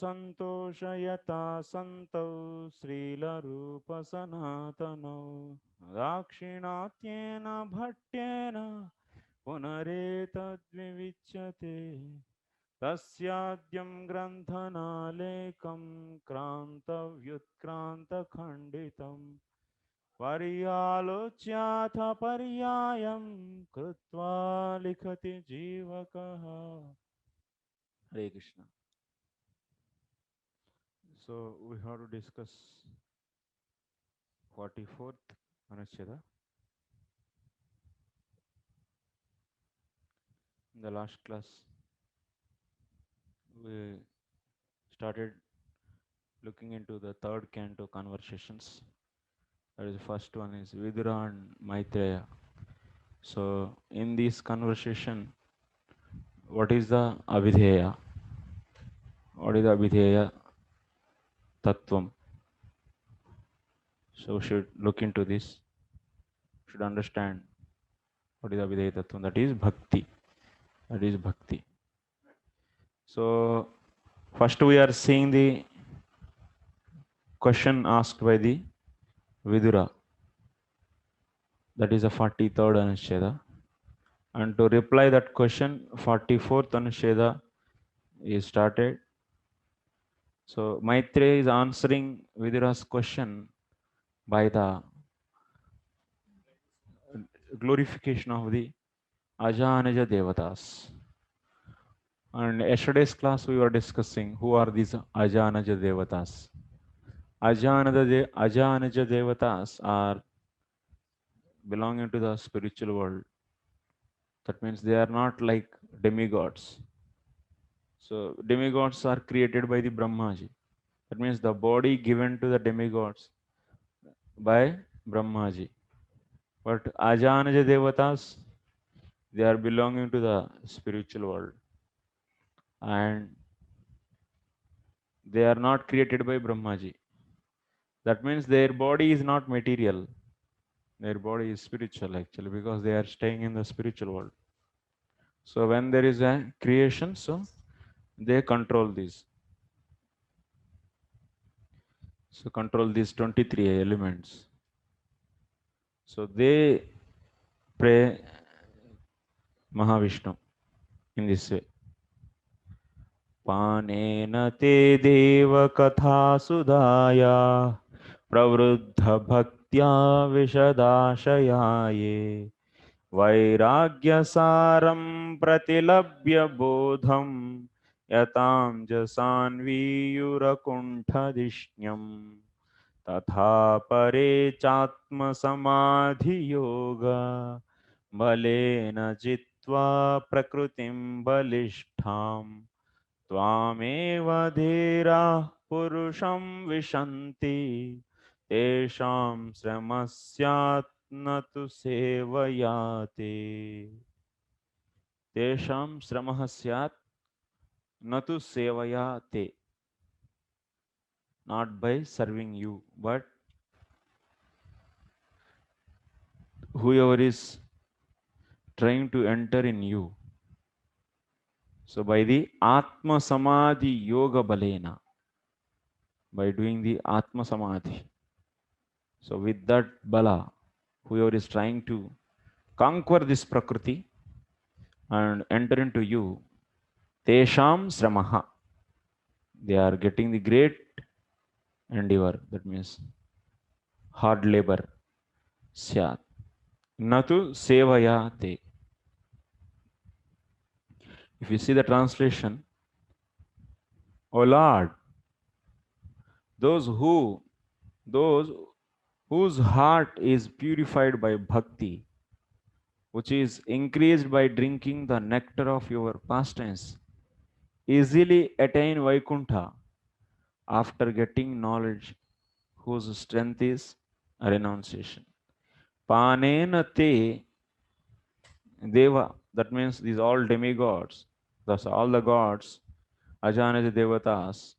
संतोषयता सन्तौ श्रीलरूपसनातनौ दाक्षिणात्येन भट्टेन पुनरेतद्विविच्यते तस्याद्यं ग्रन्थनालेकं क्रान्तव्युत्क्रान्तखण्डितम् पर्यालोच्याथ पर्यायं कृत्वा लिखति जीवकः. Hare Krishna. So we have to discuss 44th Anucheda. In the last class, we started looking into the third canto conversations. That is the first one is Vidura and Maitreya. So in this conversation, what is the Abhidheya? What is the Abhidheya Tattvam? So we should look into this, should understand what is the Abhidheya Tattvam. That is Bhakti. That is Bhakti. So first we are seeing the question asked by the Vidura. That is the 43rd Anucheda. And to reply that question, 44th Anucheda is started. So Maitreya is answering Vidura's question by the glorification of the Ajanaja Devatas. And yesterday's class we were discussing who are these Ajanaja Devatas. Ajanaja Devatas are belonging to the spiritual world. That means they are not like demigods. So demigods are created by the Brahmaji. That means the body given to the demigods by Brahmaji. But Ajanaja Devatas, they are belonging to the spiritual world. And they are not created by Brahmaji. That means their body is not material. Their body is spiritual actually, because they are staying in the spiritual world. So when there is a creation, so they control this. So control these 23 elements. So they pray Mahavishnu in this way. Panena te deva katha sudaya pravruddha bhaktya vishadashayaye vairagyasaram pratilabhya bodham yatam jasanviyurakunthadishnyam तथा परे चात्म समाधि योगा बलेन जित्वा प्रकृतिं बलिष्ठां त्वामेव धीराः पुरुषं विशन्ति तेषां श्रमस्यात् न तु सेवया ते तेषां श्रमः स्यात् न तु सेवया ते. Not by serving you, but whoever is trying to enter in you. So by the Atma Samadhi Yoga Balena, by doing the Atma Samadhi. So with that Bala, whoever is trying to conquer this Prakriti and enter into you, Tesham Sramaha, they are getting the great endeavor, that means hard labor, Syat. Natu Sevaya Te. If you see the translation, O Lord, those whose heart is purified by bhakti, which is increased by drinking the nectar of your pastimes, easily attain Vaikuntha after getting knowledge, whose strength is renunciation. Panena te deva, that means these all demigods, thus all the gods, Ajanaj Devatas,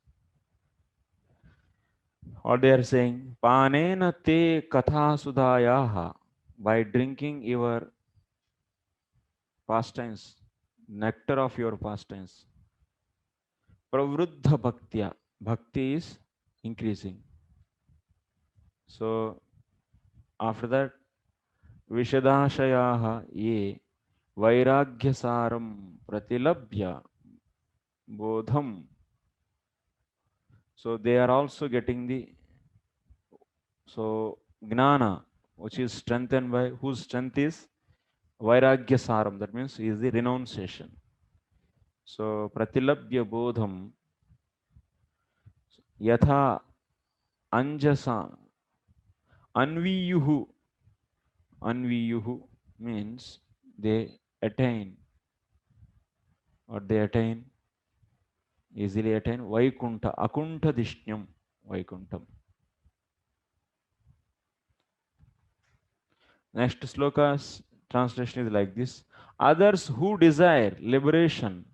or they are saying, Panena te katha sudayaha, by drinking your pastimes, nectar of your pastimes. pravruddha bhaktya. Bhakti is increasing. So after that, vishadashayaha ye vairagyasaram pratilabhya bodham. So they are also getting the so gnana, which is strengthened by whose strength is vairagyasaram. That means is the renunciation. So pratilabhya bodham yatha anjasa anviyuhu. Anviyuhu means they attain or they attain easily attain Vaikunta, Akunta Dishnyam, Vaikuntam. Next sloka's translation is like this. Others who desire liberation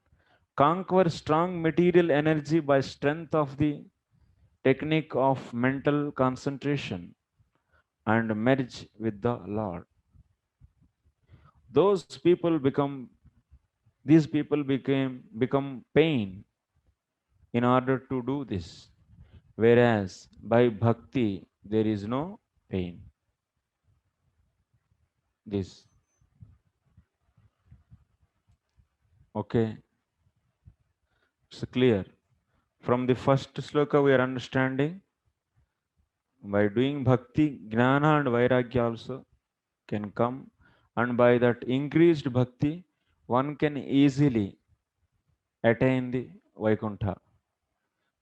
conquer strong material energy by strength of the technique of mental concentration and merge with the Lord. Those people become these people become pain in order to do this. Whereas by bhakti there is no pain. This okay, it's clear. From the first sloka we are understanding by doing bhakti, jnana and vairagya also can come, and by that increased bhakti, one can easily attain the Vaikuntha.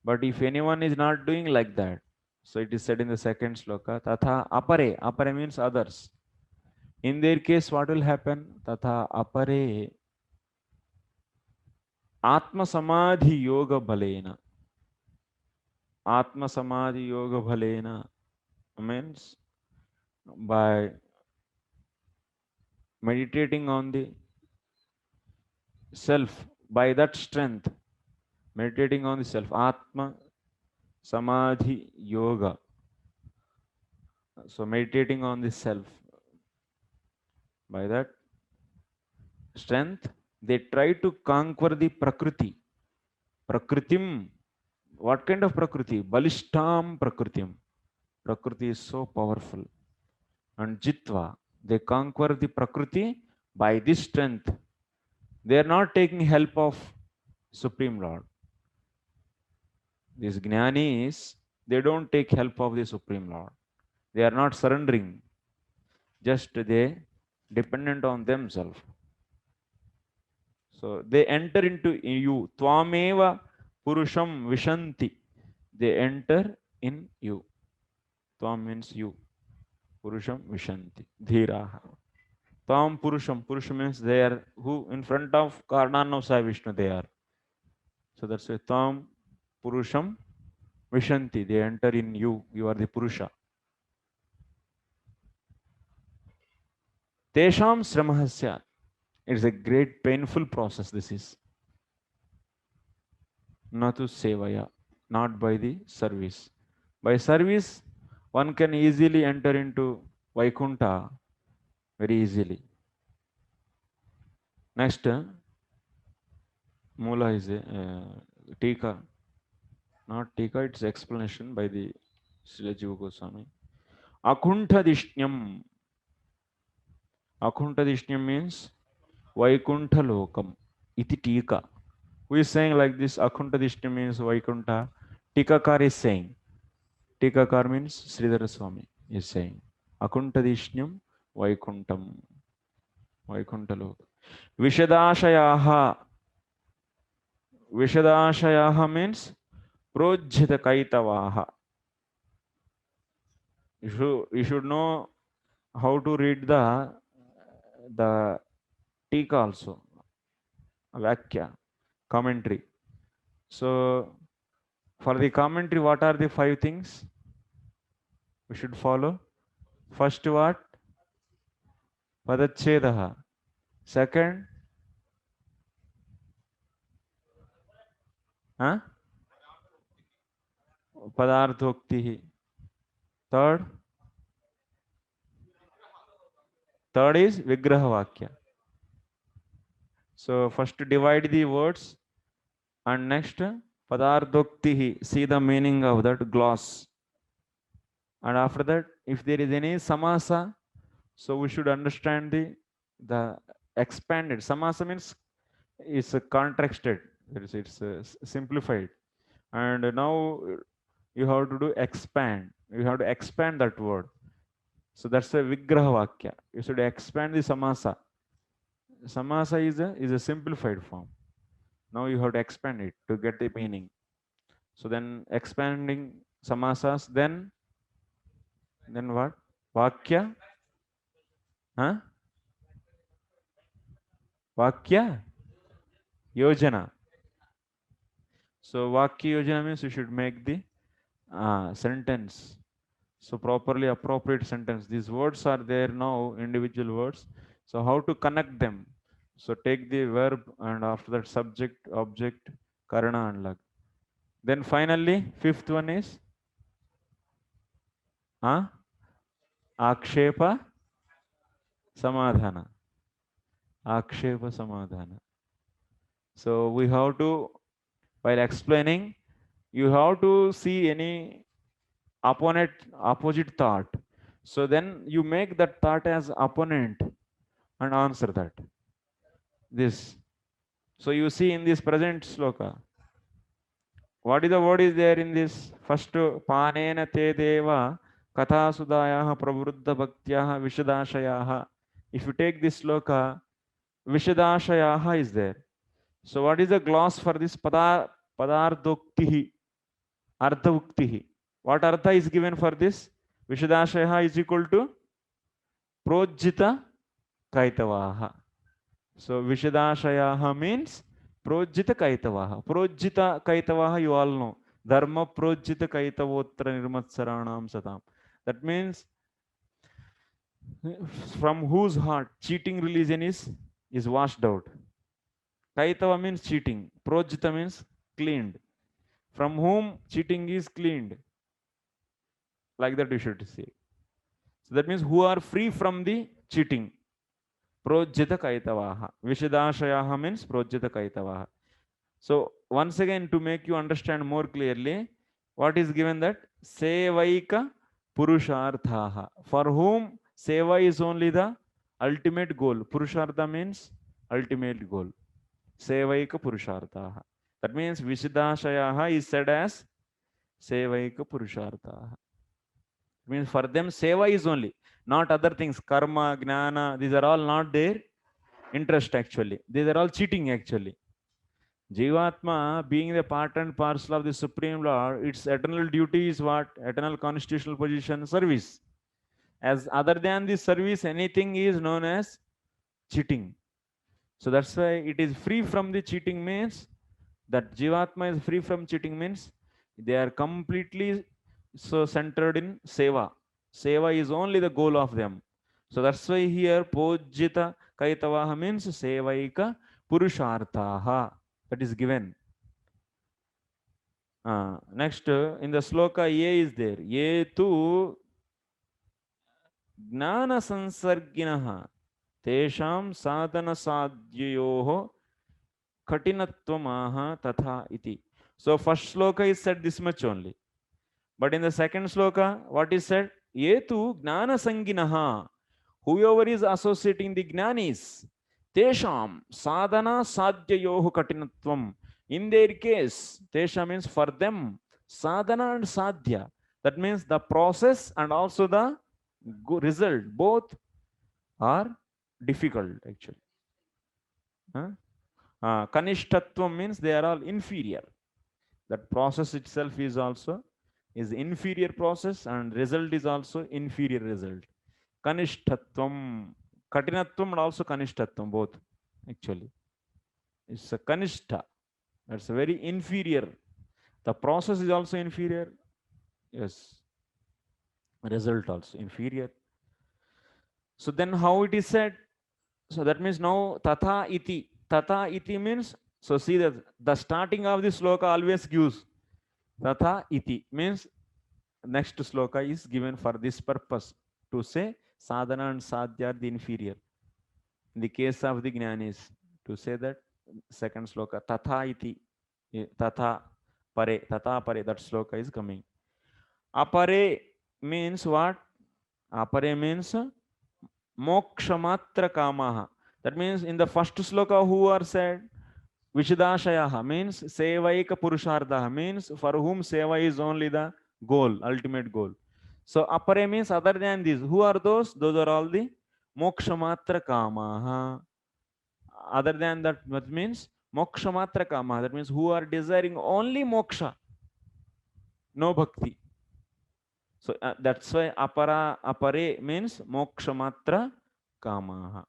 But if anyone is not doing like that, so it is said in the second sloka, tatha apare, apare means others. In their case, what will happen? Tatha apare atma samadhi yoga bhalena. Atma samadhi yoga bhalena means by meditating on the self, by that strength, meditating on the self, atma samadhi yoga. So meditating on the self, by that strength, they try to conquer the prakriti. Prakritim. What kind of prakriti? Balishtam prakritim. Prakriti is so powerful. And jitva, they conquer the prakriti by this strength. They are not taking help of Supreme Lord. These jnanis, they don't take help of the Supreme Lord. They are not surrendering. Just they dependent on themselves. So they enter into you. Twameva purusham vishanti. They enter in you. Tvam means you. Purusham vishanti. Dhiraha. Tvam purusham. Purusham means they are who in front of Karnanam Sai Vishnu they are. So that's why Tvam purusham vishanti. They enter in you. You are the purusha. Tesham sramahasya. It's a great painful process. This is not to sevaya, not by the service. By service, one can easily enter into Vaikunta very easily. Next, Mula is a Tika, not Tika, it's explanation by the Srila Jiva Goswami. Akuntadishnyam. Akuntadishnyam means Vaikuntha Lokam. Iti Tika. Who is saying like this? Akuntadishnyam means Vaikuntha. Tikakar is saying. Tikakar means Sridhara Swami is saying. Akuntadishnyam Vaikuntam. Vaikuntha Vishadashayaha. Vishadashayaha means Projjita Kaitavaha. You should know how to read the Tika also. Vakya. Commentary. So for the commentary, what are the 5 things we should follow? First what? Padachedaha. Second, huh? Padarthokti. Third, third is Vigraha Vakya. So first divide the words and next Padardoktihi. See the meaning of that gloss. And after that, if there is any samasa, so we should understand the expanded. Samasa means it's a contracted. It's simplified. And now you have to do expand. You have to expand that word. So that's a vigraha vakya. You should expand the samasa. Samasa is a simplified form. Now you have to expand it to get the meaning. So then expanding samasas, then what? Vakya? Huh? Vakya? Yojana. So Vakya Yojana means you should make the sentence. So properly appropriate sentence. These words are there now, individual words. So how to connect them? So take the verb and after that subject, object, karana and lag. Then finally, fifth one is akshepa samadhana. Akshepa samadhana. So we have to, while explaining, you have to see any opposite thought. So then you make that thought as opponent and answer that. This. So you see in this present sloka, what is the word is there in this? First, panena te deva katha sudayah pravruddha bhaktyaha vishadashayaha. If you take this sloka, vishadashayaha is there. So what is the gloss for this padardoktihi, ardhavuktihi? What artha is given for this? Vishadashaya is equal to projita kaitavaha. So Vishadashaya means projita kaitavaha. Projita kaitavaha you all know. Dharma projita kaitavotra nirmatsaranam satam. That means from whose heart cheating religion is washed out. Kaitava means cheating. Projita means cleaned. From whom cheating is cleaned. Like that you should say. So that means who are free from the cheating. Projita kaitavaha. Vishadashayaha means projita kaitavaha. So once again, to make you understand more clearly, what is given that? Sevaika purusharthaha. For whom seva is only the ultimate goal. Purushartha means ultimate goal. Sevaika purusharthaha. That means Vishadashayaha is said as Sevaika purusharthaha. Means for them seva is only, not other things, karma, gnana, these are all not their interest actually. These are all cheating actually. Jivatma being the part and parcel of the Supreme Lord, its eternal duty is what? Eternal constitutional position, service. As other than this service, anything is known as cheating. So that's why it is free from the cheating means that Jivatma is free from cheating means they are completely so centered in seva. Seva is only the goal of them. So that's why here pojita kaitavaha means sevaika purusharthaha. That is given. Next, in the sloka A is there. Ye tu gnana sansarginaha tesham sadhana sadhyayoho katinattvamaha tatha iti. So first sloka is said this much only. But in the second sloka, what is said? Yetu gnana sanginaha. Whoever is associating the jnanis, tesham sadhana sadhyayohu katinatvam. In their case, tesha means for them, sadhana and sadhya. That means the process and also the result, both are difficult actually. Kanishtatvam means they are all inferior. That process itself is also is inferior process and result is also inferior result. Kanishtatvam, katinatvam and also kanishtatvam both actually. It's a kanishta. That's a very inferior. The process is also inferior. Yes. Result also inferior. So then how it is said? So that means now tatha iti. Tatha iti means, so see that the starting of the sloka always gives tatha iti means next sloka is given for this purpose to say sadhana and sadhya are the inferior. In the case of the jnanis, to say that second sloka tatha iti tatha Pare, tata pare, that sloka is coming. Apare means what? Apare means mokshamatra kamaha. That means in the first sloka who are said? Vishidashayaha means sevaika purushartha means for whom seva is only the goal, ultimate goal. So apare means other than this. Who are those? Those are all the mokshamatra kamaha. Other than that, what means mokshamatra kamaha. That means who are desiring only moksha, no bhakti. So that's why apare means mokshamatra kamaha.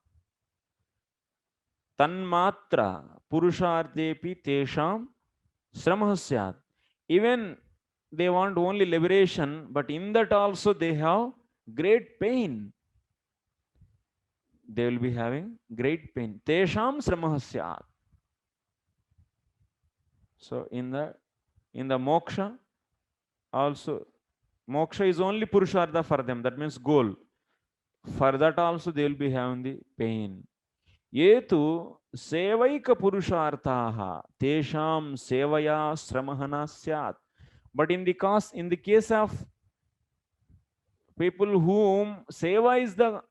Tanmatra purushartepi tesham shramah syat. Even they want only liberation, but in that also they have great pain. They will be having great pain. Tesham shramah syat. So in the moksha also, moksha is only purushartha for them. That means goal. For that also they will be having the pain. Yetu sevaika purusharthaha tesham sevaya shramahana syat. But in the case of people whom seva is the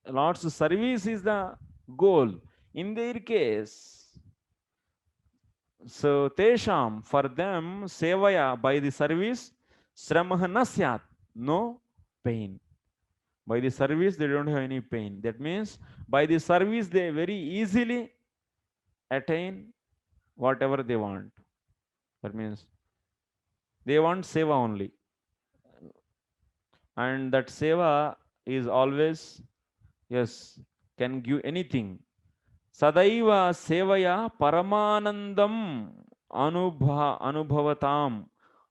Lord's service is the goal, in their case, so tesham, for them, sevaya, by the service, shramah nasyat, no pain. By the service, they don't have any pain. That means by the service, they very easily attain whatever they want. That means they want seva only. And that seva is always, yes, can give anything. Sadaiva sevaya paramanandam anubhavatam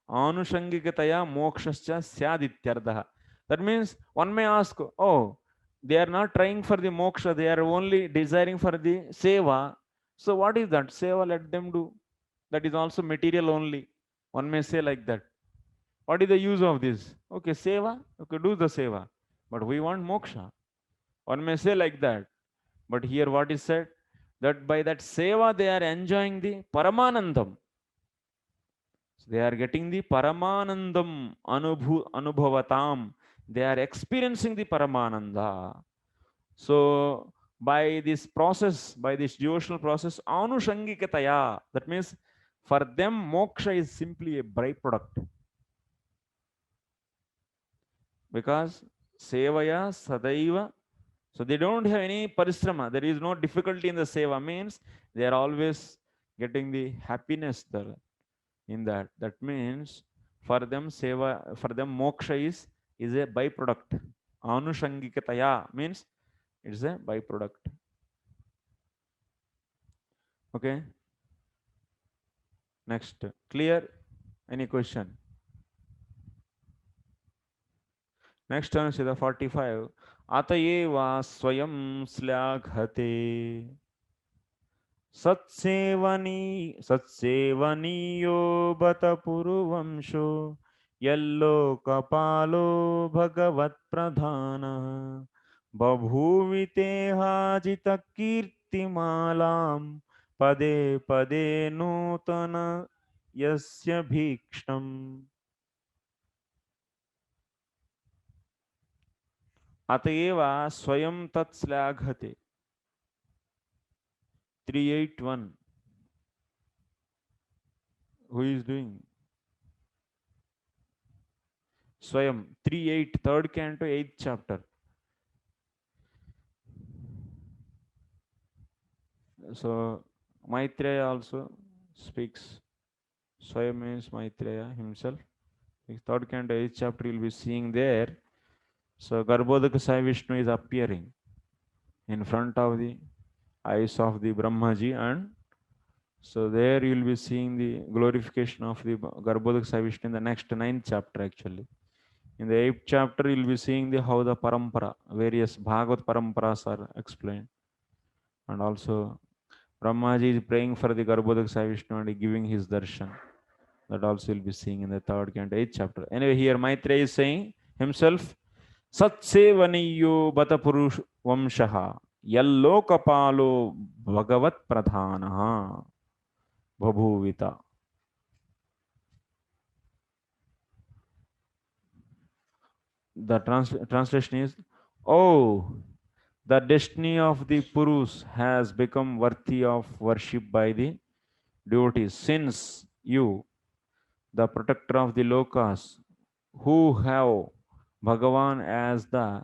anushangikataya mokshascha syadityartha. That means one may ask, oh, they are not trying for the moksha, they are only desiring for the seva. So what is that? Seva, let them do. That is also material only. One may say like that. What is the use of this? Okay, seva, okay, do the seva. But we want moksha. One may say like that. But here what is said? That by that seva they are enjoying the paramanandam. So they are getting the paramanandam anubhavatam. They are experiencing the paramananda. So by this process, by this devotional process, anushangikataya, that means for them moksha is simply a byproduct. Because sevaya sadaiva, so they don't have any parishrama. There is no difficulty in the seva. Means they are always getting the happiness there in that. That means for them seva, for them moksha is a byproduct. Anushangikataya means it's a byproduct. Okay. Next, clear? Any question? Next one is the 45. Atayeva swayam slaghate सत्सेवनीयो बत पुरुवंशो yellow कपालो भगवत प्रधान बभूवितेहाजित कीर्तिमालां पदे पदे नूतन यस्य भीक्ष्णम्. अतएव स्वयं तत्श्लाघते. 381. Who is doing? Swayam 38, third canto, 8th chapter. So Maitreya also speaks. Swayam means Maitreya himself. Third canto, 8th chapter you'll be seeing there. So Garbhodaka Sai Vishnu is appearing in front of the eyes of the Brahmaji, and so there you will be seeing the glorification of the Garbhodaka Sai Vishnu in the next 9th chapter actually. In the 8th chapter you will be seeing the how the parampara, various Bhagavad paramparas are explained. And also Brahmaji is praying for the Garbhodaka Sai Vishnu and giving his darshan. That also you will be seeing in the 3rd canto, 8th chapter. Anyway, here Maitreya is saying himself, Satsevaniyo bata purush vamshaha yallokapalo bhagavat pradhanaha babhuvita. The translation is, oh, the destiny of the Purus has become worthy of worship by the devotees, since you, the protector of the lokas, who have Bhagavan as the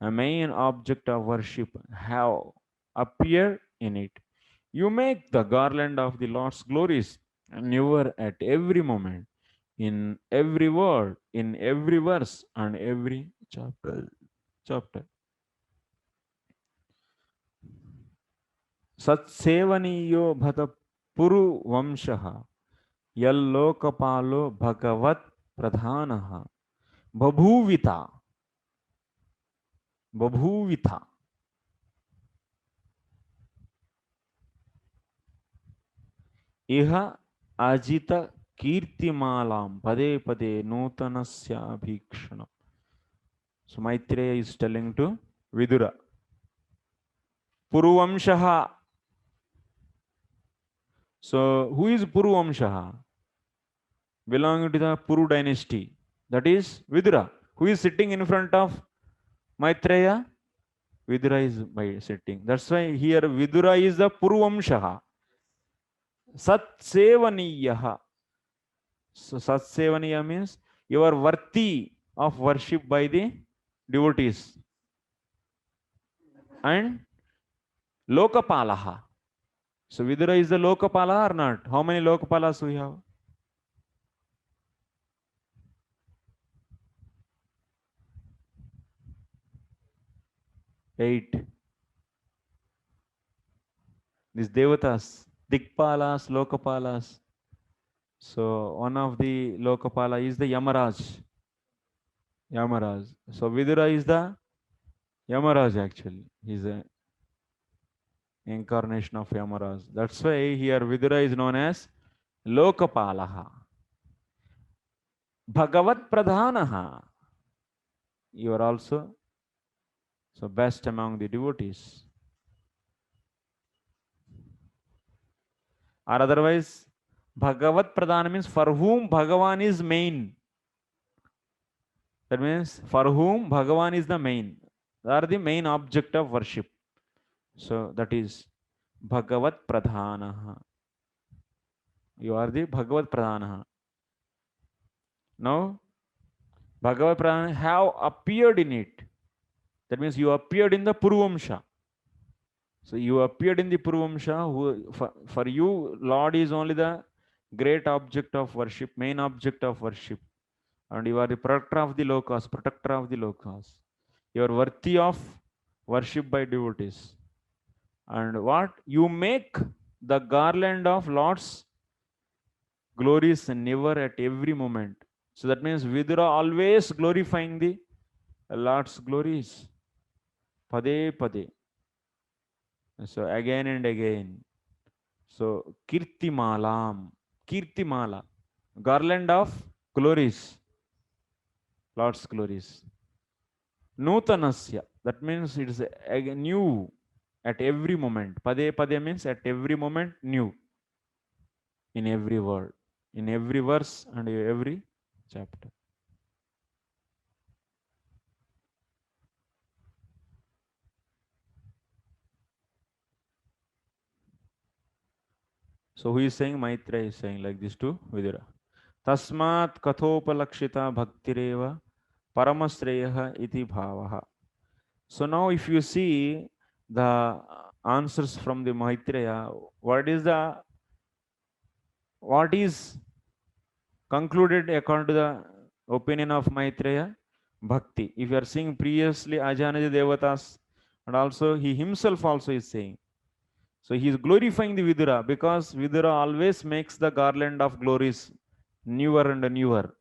main object of worship, have appeared in it. You make the garland of the Lord's glories newer at every moment, in every word, in every verse, and every chapter. सत्सेवनीयो भत पुरु वंशः यल्लोकपालो भगवत् प्रधानः बभूविता बभूविता इह अजित कीर्तिमालां पदे पदे नूतनस्याभीक्षणम्. So Maitreya is telling to Vidura, Puruvamshaha. So who is Puruvamshaha? Belonging to the Puru dynasty. That is Vidura. Who is sitting in front of Maitreya? Vidura is by sitting. That's why here Vidura is the Puruvamshaha. Sat Sevaniyaha. So Sat Sevaniya means you are worthy of worship by the devotees. And Lokapalaha. So Vidura is the Lokapala or not? How many Lokapalas we have? 8. These Devatas, Dikpalas, Lokapalas. So one of the Lokapala is the Yamaraj. Yamaraj. So Vidura is the Yamaraj actually. He's an incarnation of Yamaraj. That's why here Vidura is known as Lokapalaha. Bhagavat Pradhanaha. You are also so best among the devotees. Or otherwise, Bhagavat Pradhana means for whom Bhagavan is main. That means for whom Bhagavan is the main. They are the main object of worship. So that is Bhagavat Pradhanaha. You are the Bhagavat Pradhanaha. Now, Bhagavat Pradhana have appeared in it. That means you appeared in the Purvamsha. So you appeared in the Purvamsha. Who, for you, Lord is only the great object of worship, main object of worship. And you are the protector of the lokas, protector of the lokas. You are worthy of worship by devotees. And what? You make the garland of Lord's glories never at every moment. So that means Vidura always glorifying the Lord's glories. Pade pade. So again and again. So Kirtimalam. Kirtimala. Garland of glories. Lord's glories. Nutanasya. That means it is new at every moment. Pade pade means at every moment new. In every word. In every verse and every chapter. So who is saying? Maitreya is saying like this to Vidura. Tasmat kathopalakshita bhaktireva paramasreyaha iti bhavaha. So now if you see the answers from the Maitreya, what is concluded according to the opinion of Maitreya? Bhakti. If you are seeing previously Ajanaja Devatas, and also he himself also is saying. So he is glorifying the Vidura because Vidura always makes the garland of glories newer and newer.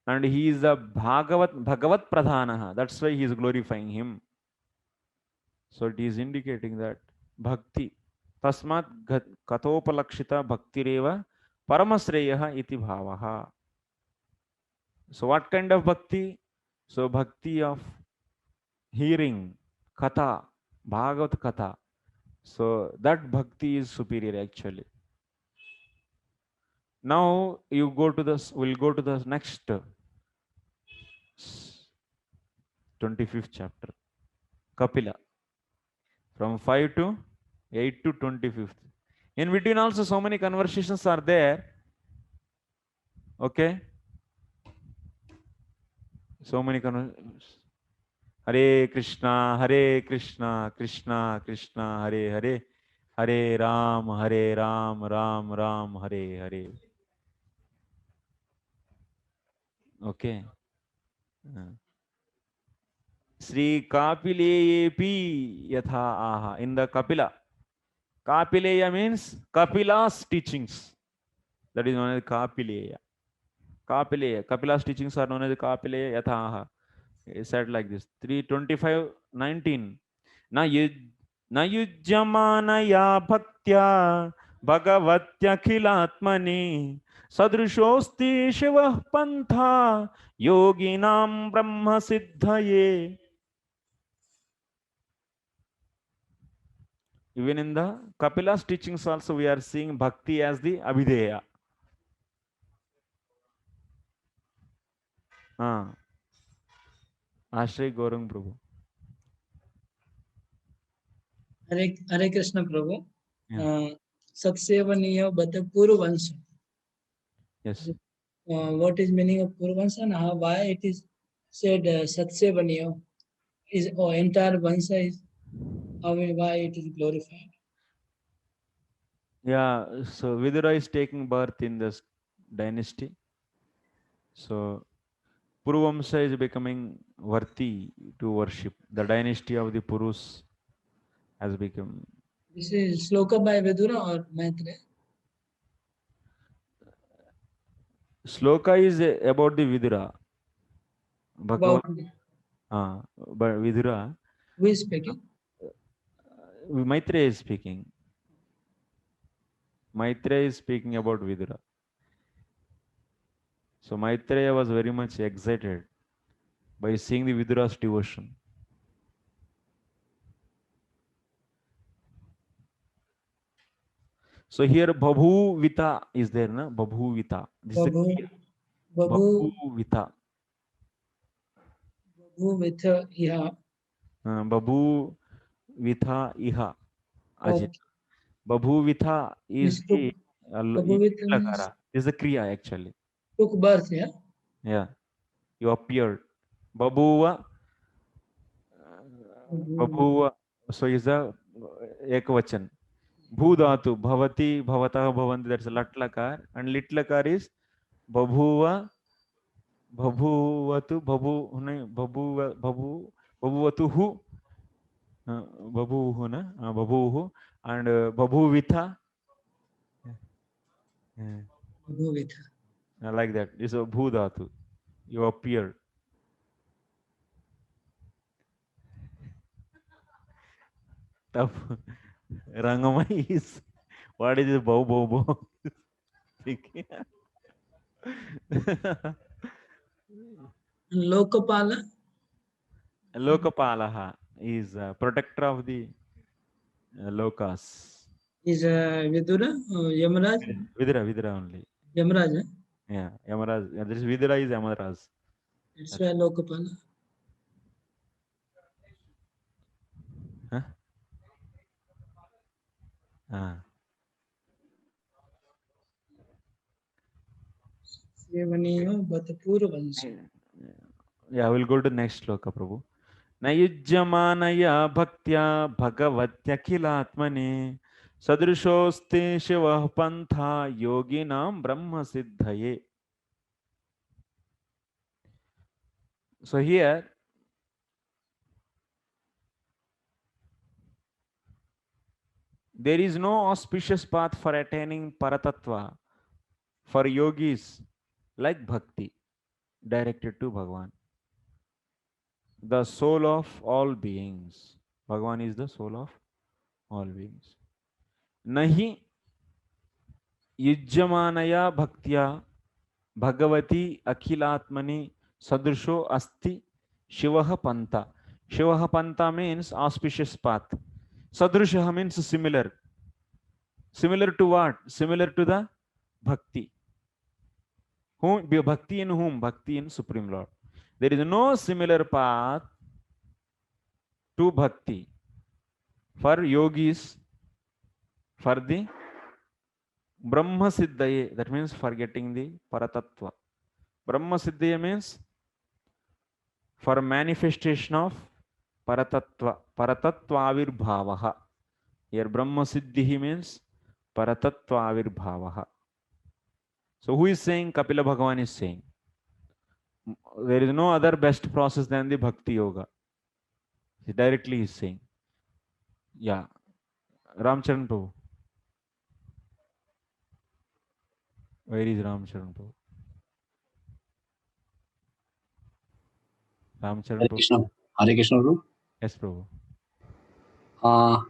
And he is the Bhagavat Pradhanaha. That's why he is glorifying him. So it is indicating that Bhakti. Tasmat Katopalakshita Bhaktireva Paramasreyaha iti bhavaha. So what kind of Bhakti? So Bhakti of hearing, Katha, Bhagavat Katha. So that Bhakti is superior actually. Now you go to this, we'll go to the next 25th chapter. Kapila. From 5 to 8 to 25th. In between also so many conversations are there. Okay. So many conversations. Hare Krishna, Hare Krishna, Krishna Krishna, Hare Hare, Hare Ram, Ram Ram, Hare Hare. Okay. Sri Kapileyepi Yatha Aha. In the Kapila. Kapileya means Kapila's teachings. That is known as Kapileya. Kapileya. Kapila's teachings are known as Kapileya Yatha Aha. It's said like this. 3:25:19. न use न युज्यमानया भक्त्या भगवत्यखिलात्मनि सदृशोऽस्ति शिवः पन्था योगिनां ब्रह्म सिद्धये. Even in the Kapila's teachings also we are seeing bhakti as the abhideya. Ashray Gaurang Prabhu. Hare Krishna Prabhu. Satsevaniya Bata Purvansa. Yes. What is meaning of Purvansa and how, why it is said Satsevaniya is entire Vansa is how why it is glorified. Yeah, so Vidura is taking birth in this dynasty. So Puruvamsa is becoming worthy to worship. The dynasty of the Purus has become. This is sloka by Vidura or Maitreya? Sloka is about the Vidura. About But Vidura. who is speaking? Maitreya is speaking. Maitreya is speaking about Vidura. So Maitreya was very much excited by seeing the Vidura's devotion. So here Babhu Vita is there, na? Babhu Vita. This is Babhu Vita. Babhu Vitha Iha. Babhu Vitha Iha. Ajit. Babhu Vitha is the Lakara. This is the Kriya actually. Took birth, yeah? Yeah. You appeared. Babhuva. Babhuva. So is the Ekvachan. Bhudatu. Bhavati, Bhavatah, Bhavanti. That's a Latlakar. And Litlakar is Babhuva. Babhuvatu. Babhuvatu hu. Babhuhu na. Babhuhu. And Babhuvitha. Babhuvitha. Like that. It's a Bhudatu. You appear. Rangamai is what is this bow? Lokapala? Lokapalaha is protector of the lokas. Is Vidura Yamaraj? Vidura only. Yamaraj, eh? Yeah, Yamaraj. Yeah, this Vidura is Yamaraj. That's why Lokapala. Huh? Yeah, we'll go to next sloka, Prabhu. Nayujyamanaya bhaktya bhagavatyakilatmane sadrishosti shiva pantha yoginam brahma siddhaye. So here there is no auspicious path for attaining paratattva for yogis like bhakti directed to Bhagavan, the soul of all beings. Bhagavan is the soul of all beings. Nahi yujyamanaya bhaktya bhagavati akhilatmani sadrisho asti shivaha panta. Shivaha panta means auspicious path. Sadrishaha means similar. Similar to what? Similar to the bhakti. Whom? Bhakti in whom? Bhakti in Supreme Lord. There is no similar path to bhakti. For yogis, for the Brahma Siddhaye, that means for getting the Paratattva. Brahma Siddhaya means for manifestation of Paratattva, Paratattva Avirbhavaha. Here Brahma Siddhi means Paratattva Avirbhavaha. So who is saying? Kapila Bhagavan is saying. There is no other best process than the Bhakti Yoga. He directly is saying. Yeah. Ramcharan Prabhu. Where is Ramcharan Prabhu? Ramcharan Hare Prabhu. Krishna. Hare Krishna, Guru. Yes, Prabhu. Uh,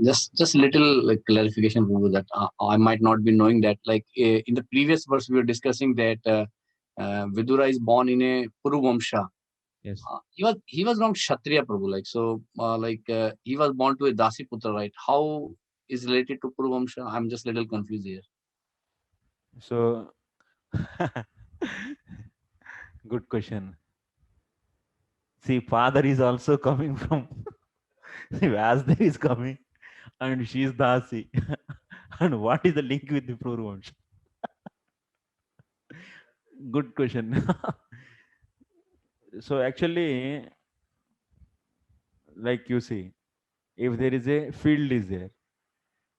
just a little like clarification, Guru, that I might not be knowing that. Like in the previous verse, we were discussing that Vidura is born in a Puru Vamsha. Yes. He was not Kshatriya, Prabhu. Like so, he was born to a Dasi Putra, right? How is related to Puru Vamsha? I'm just a little confused here. So, good question. See, father is also coming from Vyasdev is coming, and she is Dasi. And what is the link with the Purvansh? Good question. So actually, like you see, if there is a field is there,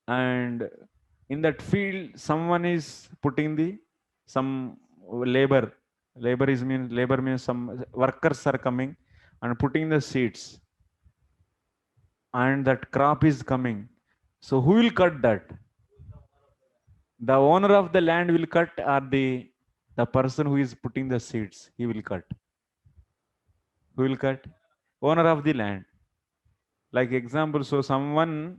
and in that field someone is putting the some labor. Labor means some workers are coming and putting the seeds, and that crop is coming. So who will cut that? The owner of the land will cut, or the person who is putting the seeds, he will cut. Who will cut? Owner of the land. Like example, so someone,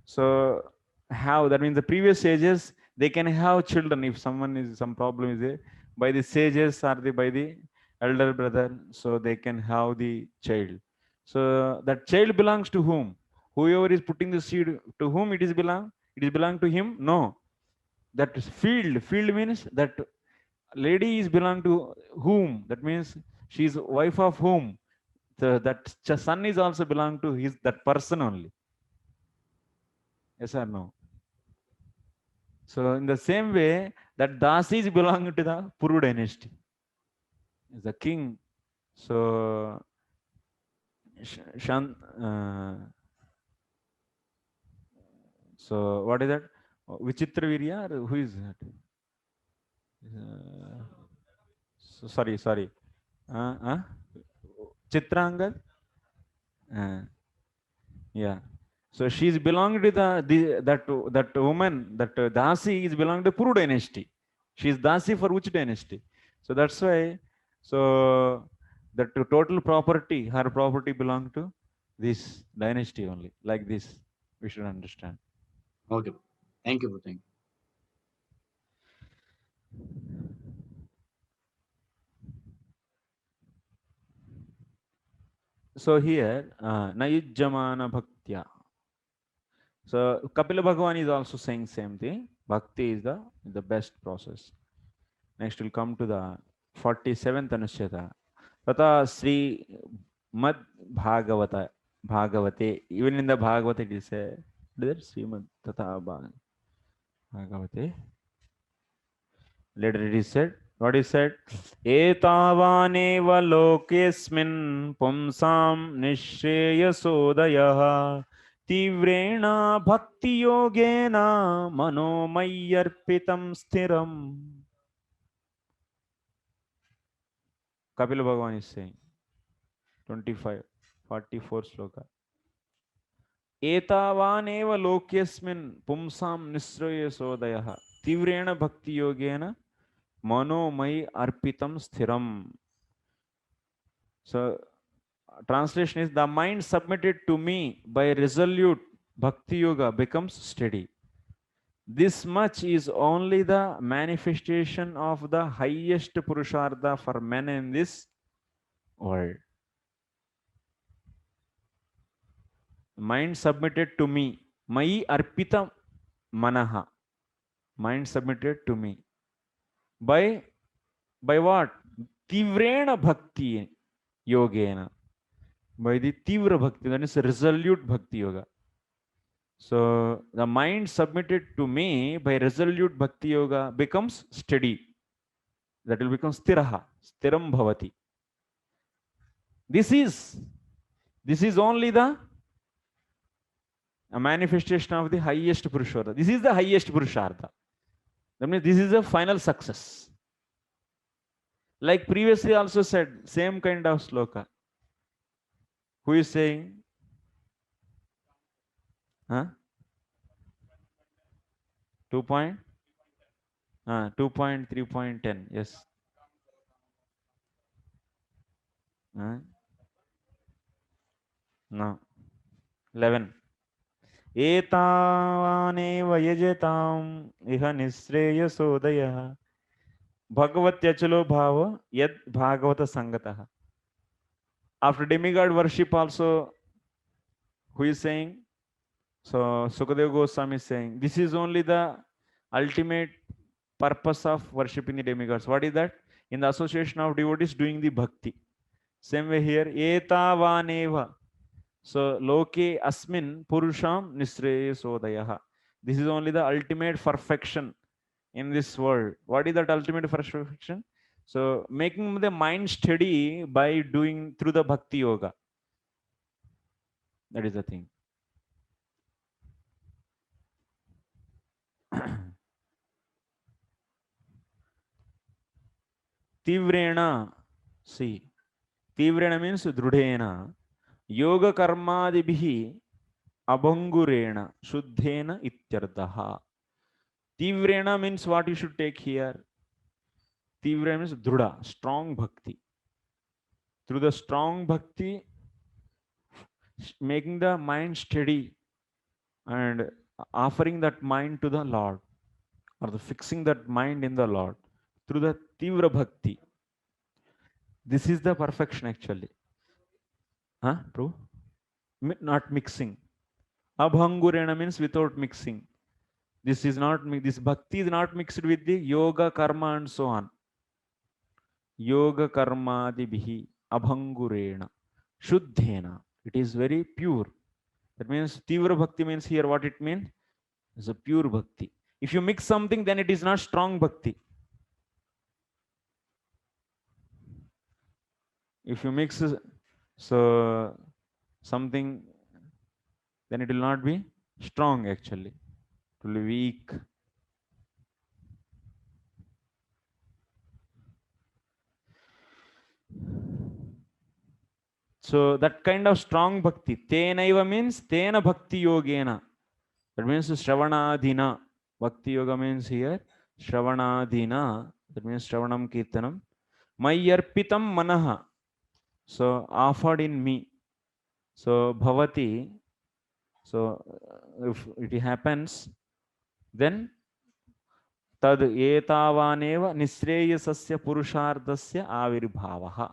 so have, that means the previous sages, they can have children. If someone is some problem is there, by the sages or by the elder brother, so they can have the child. So that child belongs to whom? Whoever is putting the seed, to whom it is belong? It is belong to him? No. That field means that lady is belong to whom? That means she is wife of whom? That son is also belong to his, that person only. Yes or no? So in the same way, that dasis belong to the Puru dynasty, is the king. So Shan, so what is that? Vichitra Virya, or who is that? So sorry. Uh, uh? Chitrangad? Yeah. So she is belonging to that woman, that Dasi is belonging to Puru dynasty. She is Dasi for which dynasty? So that's why. So that total property, her property belong to this dynasty only. Like this, we should understand. Okay. Thank you, Guru. Thank you. So here, Nayujamana Bhaktya. So Kapila Bhagavan is also saying same thing. Bhakti is the best process. Next we'll come to the 47th Anuched. Tata Sri Mad Bhagavate. Even in the Bhagavate it is said, Srimad Tata Bhagavate. Later it is said, what is said? Etavaneva lokesmin pumsam nishreyasodayah tivrena bhakti yogena manomayarpitam sthiram. Kapila Bhagavan is saying, 25, 44 sloka. Etavaneva lokesmin pumsam nishreyasodayah tivrena bhakti yogena manomai arpitam sthiram. So translation is, the mind submitted to me by resolute bhakti yoga becomes steady. This much is only the manifestation of the highest purushartha for men in this world. Mind submitted to me, mai arpita manaha. Mind submitted to me by what? Tivrena bhakti yogena. by the tivra bhakti, that is resolute bhakti yoga. So the mind submitted to me by resolute bhakti yoga becomes steady. That will become stiraha, stiram bhavati. This is only the a manifestation of the highest purushartha. This is the highest purushartha. That means this is a final success. Like previously also said, same kind of sloka. Who is saying? Huh? 2 point? 2.3.10. Yes. No. 11. एतावानेव यजताम् इह निःश्रेयसोदयः भगवत्यचलो भाव यद Bhagavat संगतः. After demigod worship also, who is saying? So Sukadeva Goswami is saying, this is only the ultimate purpose of worshipping the demigods. What is that? In the association of devotees doing the bhakti. Same way here, etavaneva. So loke asmin purusham nisreyasodayah. This is only the ultimate perfection in this world. What is that ultimate perfection? So making the mind steady by doing through the bhakti yoga. That is the thing. Tivrena, see, Tivrena means drudhena, yoga karmadibhi abhangurena, shuddhena ityardaha. Tivrena means what you should take here. Tivrena means druda, strong bhakti. Through the strong bhakti, making the mind steady and offering that mind to the Lord, or the fixing that mind in the Lord through the Tivra Bhakti. This is the perfection actually. Huh? True? Not mixing. Abhangurena means without mixing. This is not, this bhakti is not mixed with the yoga, karma and so on. Yoga karma adibhi abhangurena shuddhena. It is very pure. That means Tivra Bhakti means here what it means? It's a pure bhakti. If you mix something, then it is not strong bhakti. If you mix so something, then it will not be strong actually. It will be weak. So that kind of strong bhakti, tenaiva means tena bhakti yogena. That means shravanadhina. Bhakti yoga means here shravanadhina. That means shravanam kirtanam. Mayarpitam manaha. So offered in me. So bhavati. So if it happens, then tad etavaneva nisreyasasya purusharthasya avirbhavaha.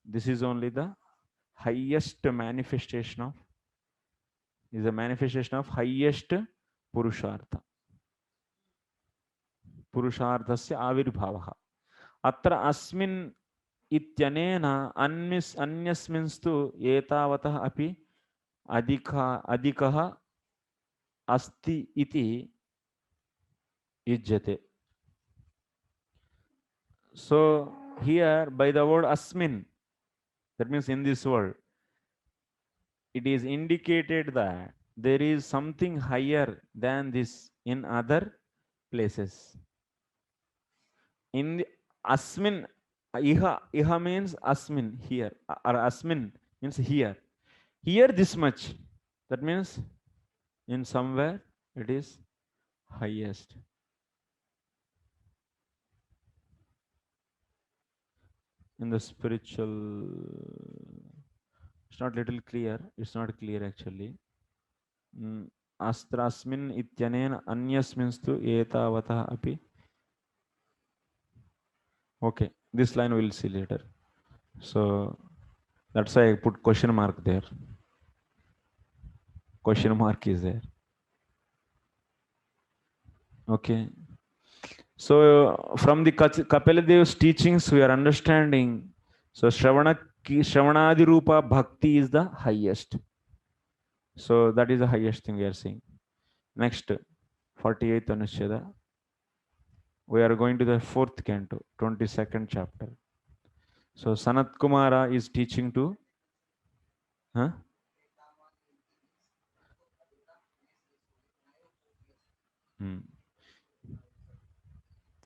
This is only the highest manifestation of, is a manifestation of highest purushartha. Purusharthasya avirbhavaha. Atra asmin ityanena anyasminstu etavatah api adikaha asti iti yujyate. So here by the word asmin, that means in this world, it is indicated that there is something higher than this in other places. In the asmin, iha means asmin here, or asmin means here. Here this much. That means in somewhere it is highest. In the spiritual, it's not little clear. It's not clear actually. Astrasmin ityanen anyasminstu etavatah api. Okay, this line we'll see later. So that's why I put question mark there. Question mark is there. Okay. So from the Kapila Dev's teachings, we are understanding. So Shravana Shravanadi Rupa Bhakti is the highest. So that is the highest thing we are seeing. Next, 48th Anusheda. We are going to the 4th canto, 22nd chapter. So Sanat Kumara is teaching to, huh?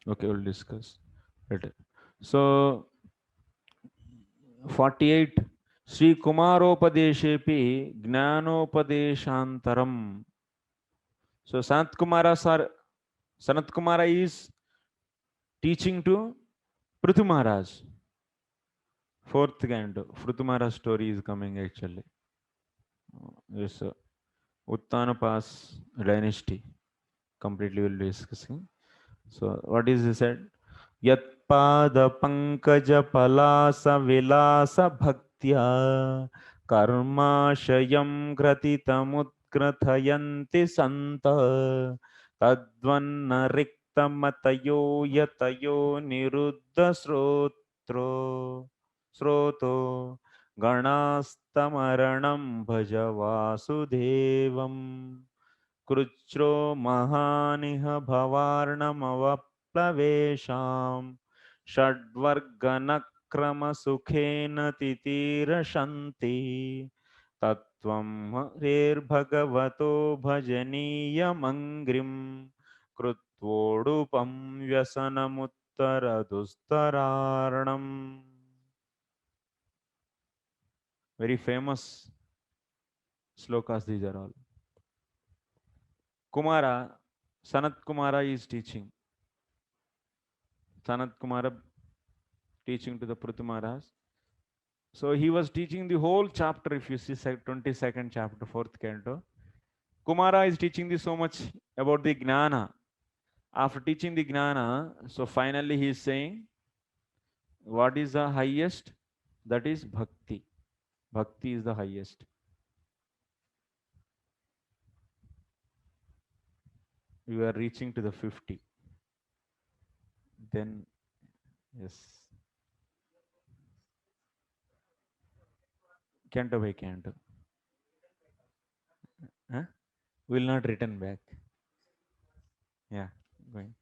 Okay, we'll discuss later. So 48 Sri Kumaropadeshepi Gnanopadeshantaram. So Sanat Kumara is teaching to Prithu Maharaj. 4th canto. Prithu Maharaj story is coming actually. Yes, Uttanapa's dynasty. Completely will be discussing. So what is he said? Yatpada pankaja palasa vilasa bhaktya karmashayam gratitamutgrathayanti santa tadvanna riktamatayo yatayo niruddha sroto ganastamaranam bhaja vasudevam कृच्छ्रो महानिह भवार्णमवप्लवेशां षड्वर्गनक्रमसुखेन तितीरशन्ति तत्त्वं हरेर्भगवतो भजनीयमङ्घ्रिं कृत्वोडुपं व्यसनमुत्तरदुस्तरार्णम्. Very famous slokas these are all. Kumara, Sanat Kumara is teaching. Sanat Kumara teaching to the Prithu Maharaj. So he was teaching the whole chapter, if you see 22nd chapter, 4th canto. Kumara is teaching this so much about the Gnana. After teaching the Gnana, so finally he is saying, what is the highest? That is Bhakti. Bhakti is the highest. You are reaching to the 50. Then, yes. Canto by canto. Huh? Will not return back. Yeah, going.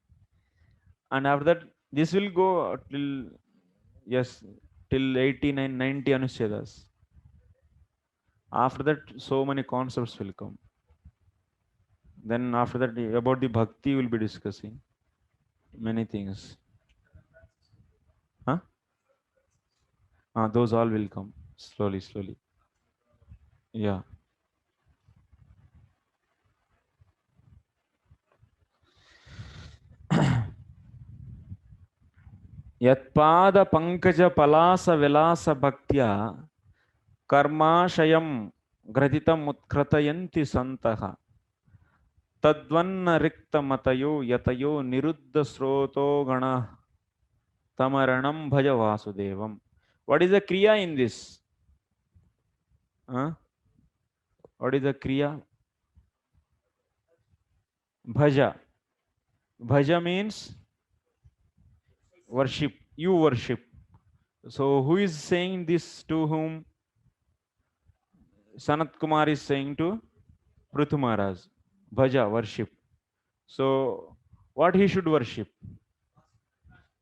And after that, this will go till, yes, till 89, 90 Anuchedas. After that, so many concepts will come. Then after that, about the bhakti, we'll be discussing many things. Huh? Those all will come slowly, slowly. Yeah. Yatpada pankaja palasa vilasa bhaktya karmashayam graditam utkratayanti santaha tadvanna rikta matayo yatayo niruddha sroto gana tamaranam bhaja vasudevam. What is the kriya in this? What is the kriya? Bhaja. Bhaja means worship. You worship. So who is saying this to whom? Sanat Kumar is saying to Prithu Maharaj. Bhaja, worship. So what he should worship?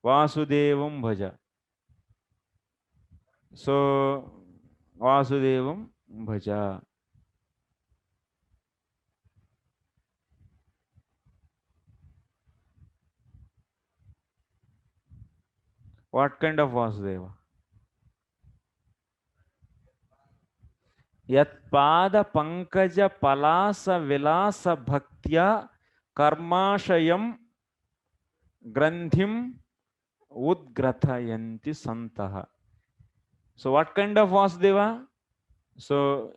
Vasudevam Bhaja. So Vasudevam Bhaja. What kind of Vasudeva? Yatpada pankaja palasa vilasa bhaktya karmashayam grandhim udgrathayanti santaha. So what kind of Vasudeva? So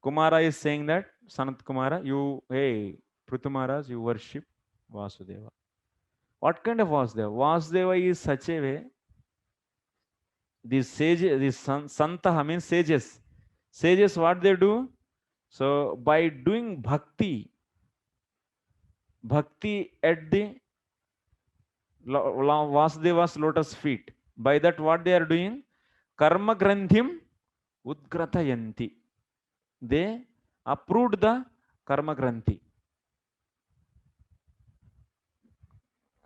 Kumara is saying that, Sanat Kumara, you, hey, Prithu Maharaj, you worship Vasudeva. What kind of Vasudeva? Vasudeva is such a way, these sages, these Santaha means sages. Sages, what they do? So by doing bhakti at the Vasudeva's lotus feet, by that what they are doing? karma grandhim udgratayanti. They approved the karma granthi.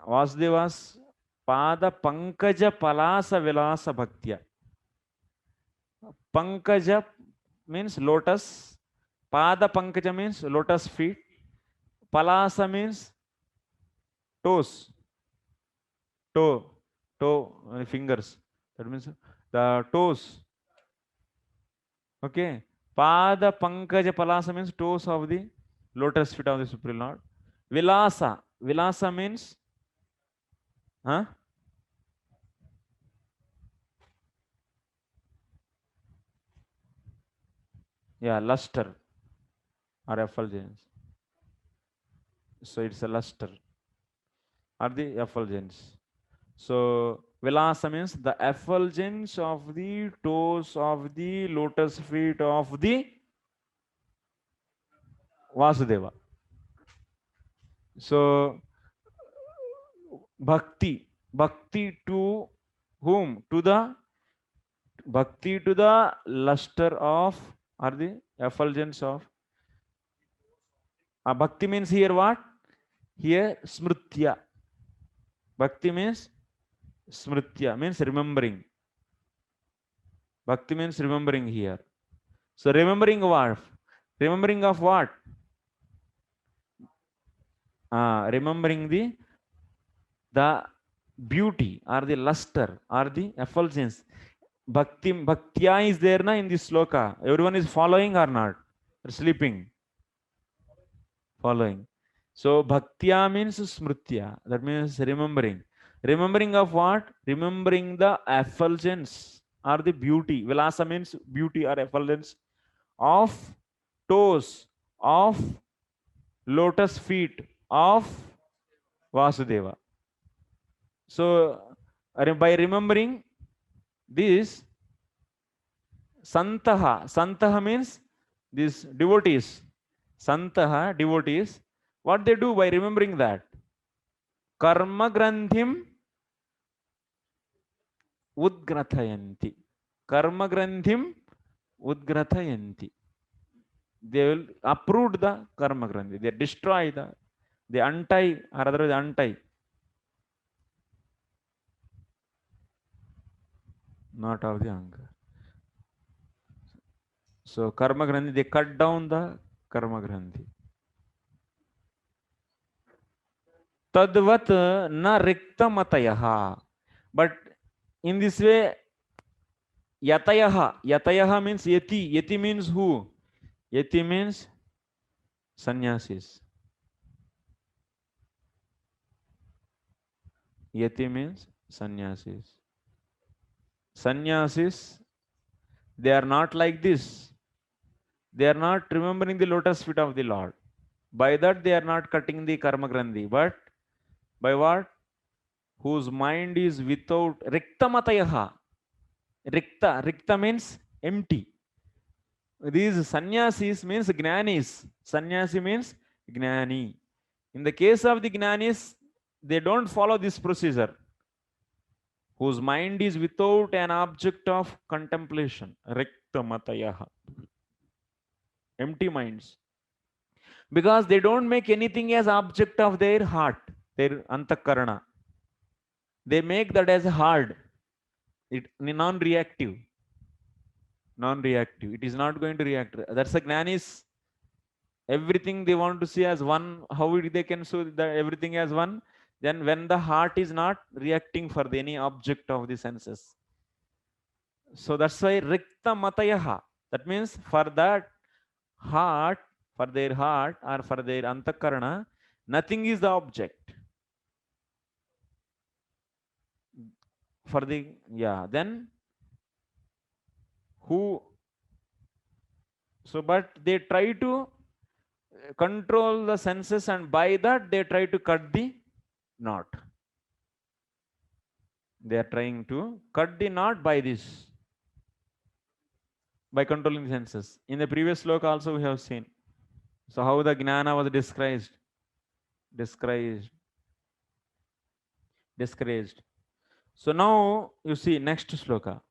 Vasudevas pada pankaja palasa vilasa bhaktya. Pankaja means lotus. Pada pankaja means lotus feet. Palasa means toes. Toe, fingers. That means the toes. Okay. Pada pankaja palasa means toes of the lotus feet of the Supreme Lord. Vilasa. Vilasa means, huh? Yeah, luster or effulgence. So it's a luster or the effulgence. So vilasa means the effulgence of the toes of the lotus feet of the Vasudeva. So bhakti to whom? To the bhakti to the luster of or the effulgence of. Bhakti means here what? Here smritya. Bhakti means smritya, means remembering. Bhakti means remembering here. So remembering what? Remembering of what? Remembering the beauty or the luster or the effulgence. Bhaktya is there na in this sloka. Everyone is following or not? Or sleeping? Following. So bhaktya means smritya. That means remembering. Remembering of what? Remembering the effulgence or the beauty. Vilasa means beauty or effulgence of toes, of lotus feet of Vasudeva. So by remembering this, santaha means these devotees. Santaha, devotees, what they do by remembering that? Karma grandhim udgrathayanti. Karma grandhim udgrathayanti. They will uproot the karma grandhi. They destroy they untie, or otherwise untie. Not of the anger. So karma grandhi, they cut down the karma grandhi. Tadvat na rikta matayaha. But in this way, yatayaha means yati means who? Yati means sannyasis. Yati means sannyasis. Sannyasis, they are not like this. They are not remembering the lotus feet of the Lord. By that they are not cutting the karma grandhi. But by what? Whose mind is without rikta matayaha. Rikta means empty. These sannyasis means jnanis. Sannyasi means gnani. In the case of the jnanis, they don't follow this procedure. Whose mind is without an object of contemplation. Rikta matayaha. Empty minds. Because they don't make anything as object of their heart, their antakarana. They make that as hard. It non-reactive. Non-reactive. It is not going to react. That's a jnanis. Everything they want to see as one. How they can show that everything as one? Then when the heart is not reacting for any object of the senses. So that's why rikta matayaha. That means for that heart, for their heart or for their antakarana, nothing is the object. For the, then who? So, but they try to control the senses, and by that they try to cut the knot. They are trying to cut the knot by this, by controlling the senses. In the previous sloka also we have seen. So how the jnana was discouraged. So now you see next sloka.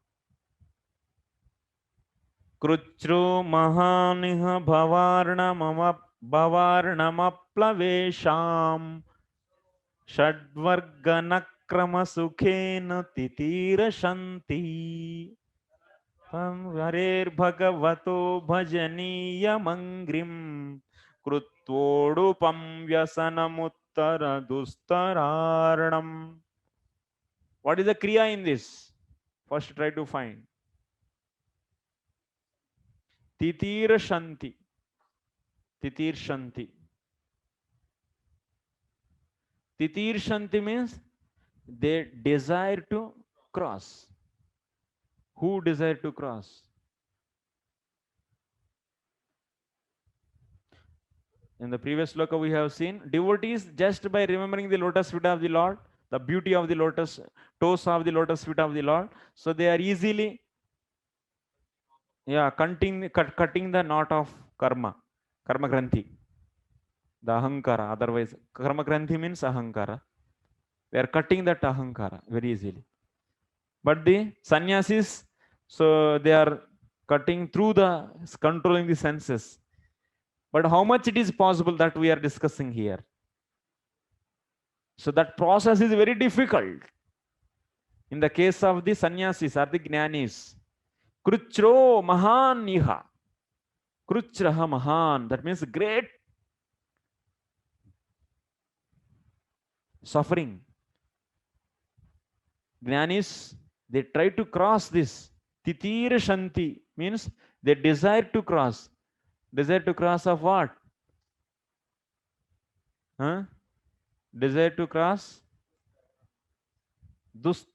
Kruchro mahaniha bhavarnamaplavesham षड्वर्गनक्रम सुखेन तितीरशन्ति हरेर्भगवतो भजनीयमङ्घ्रिं कृत्वोडुपं व्यसनमुत्तरदुस्तरार्णम्. What is the kriya in this? First try to find. Titirashanti. Titirshanti. Titirshanti means they desire to cross. Who desire to cross? In the previous sloka we have seen devotees just by remembering the lotus feet of the Lord, the beauty of the lotus toes of the lotus feet of the Lord, so they are easily cutting the knot of karma granthi, the ahankara. Otherwise karma granthi means ahankara. They are cutting that ahankara very easily. But the sannyasis, so they are cutting through the controlling the senses. But how much it is possible, that we are discussing here. So that process is very difficult. In the case of the sannyasis or the jnanis, kruchro mahan niha. Kruchraha mahan, that means great suffering. Jnanis, they try to cross this. Titira shanti means they desire to cross. Desire to cross of what? Huh? Desire to cross dus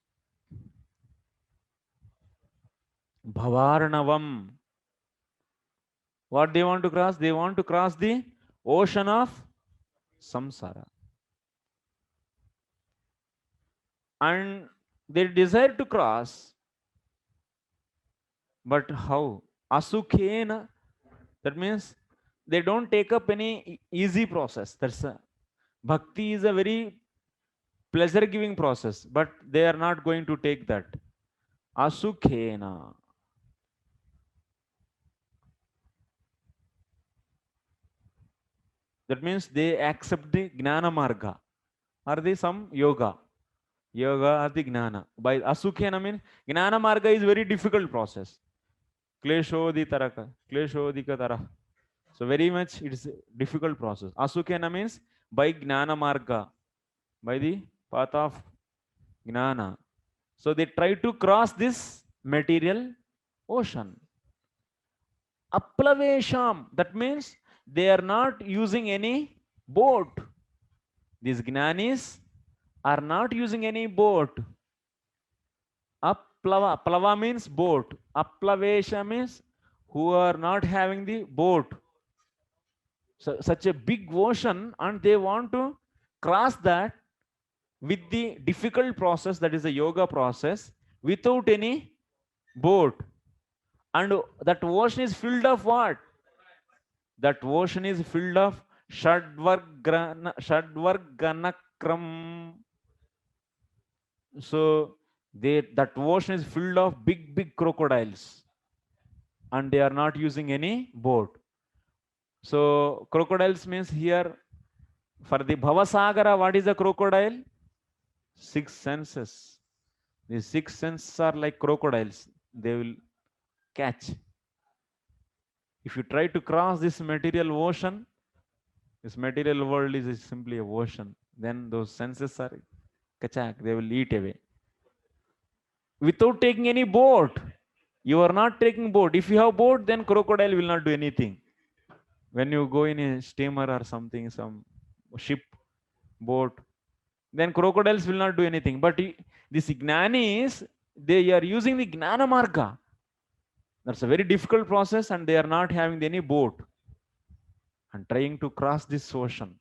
bhavarnavam. What they want to cross? They want to cross the ocean of samsara. And they desire to cross, but how? Asukhena, that means they don't take up any easy process. That's a bhakti is a very pleasure giving process, but they are not going to take that. Asukhena. That means they accept the gnana marga or the some yoga or the gnana. By asukhena means gnana marga is very difficult process. Kleshodhitaraka, kleshodhikatara. So very much it is a difficult process. Asukena means by gnana marga, by the path of gnana. So they try to cross this material ocean. Aplavesham, that means they are not using any boat. These gnanis are not using any boat. Aplava, plava means boat. Aplavesha means who are not having the boat. So, such a big ocean, and they want to cross that with the difficult process, that is a yoga process, without any boat. And that ocean is filled of what? That ocean is filled of shadvarganakram. So that ocean is filled of big crocodiles, and they are not using any boat. So crocodiles means here, for the Bhavasagara, what is a crocodile? 6 senses. These 6 senses are like crocodiles. They will catch. If you try to cross this material ocean, this material world is simply a ocean. Then those senses are kachak, they will eat away. Without taking any boat, you are not taking boat. If you have boat, then crocodile will not do anything. When you go in a steamer or something, some ship, boat, then crocodiles will not do anything. But these jnanis, they are using the gnana marga. That's a very difficult process, and they are not having any boat and trying to cross this ocean.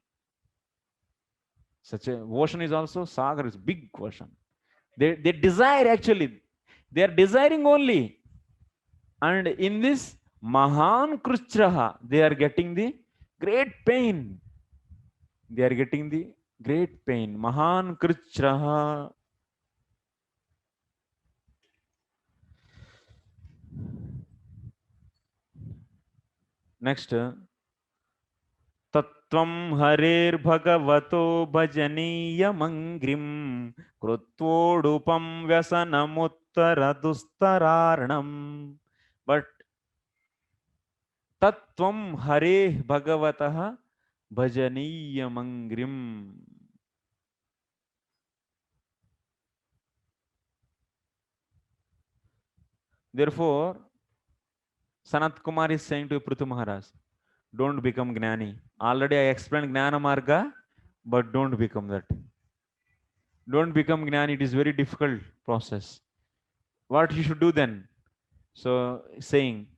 Such a ocean is also sagar, is big ocean. They desire, actually, they are desiring only. And in this mahan kruchraha, they are getting the great pain. They are getting the great pain. Mahan kruchraha. Next, तत्त्वं हरेर्भगवतो भजनीयमङ्घ्रिं कृत्वोडुपं व्यसनमुत्तरदुस्तरार्णम्. But तत्त्वं हरेः भगवतः भजनीयमङ्घ्रिम्. Therefore, Sanat Kumar is saying to Prithu Maharaj, don't become Gnani. Already I explained Gnana Marga, but don't become that. Don't become Gnani. It is very difficult process. What you should do then? So saying,